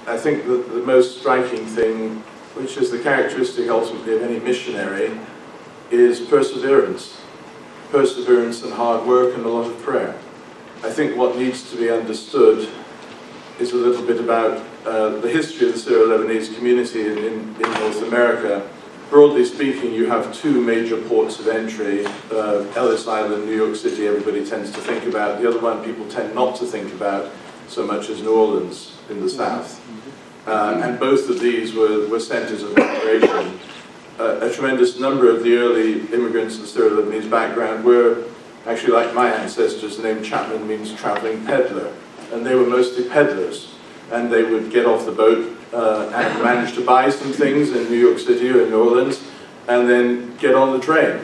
I think that the most striking thing, which is the characteristic ultimately of any missionary, is perseverance. Perseverance and hard work and a lot of prayer. I think what needs to be understood is a little bit about the history of the Syro-Lebanese community in North America. Broadly speaking, you have two major ports of entry. Ellis Island, New York City, everybody tends to think about. The other one people tend not to think about so much as New Orleans in the south. And both of these were centers of migration. A tremendous number of the early immigrants of Syro-Lebanese background were actually, like my ancestors. The name Chapman means traveling peddler. And they were mostly peddlers. And they would get off the boat and manage to buy some things in New York City or in New Orleans, and then get on the train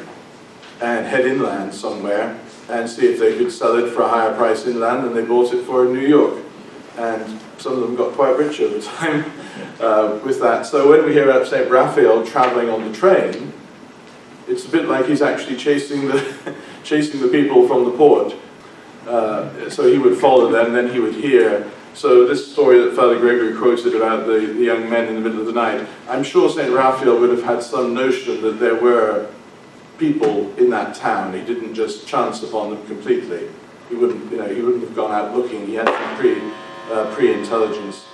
and head inland somewhere and see if they could sell it for a higher price inland than they bought it for in New York. And some of them got quite rich over time with that. So when we hear about St Raphael traveling on the train, it's a bit like he's actually chasing the people from the port. So he would follow them, then he would hear. So this story that Father Gregory quoted about the young men in the middle of the night, I'm sure St Raphael would have had some notion that there were people in that town. He didn't just chance upon them completely. He wouldn't have gone out looking. He had some pre-intelligence.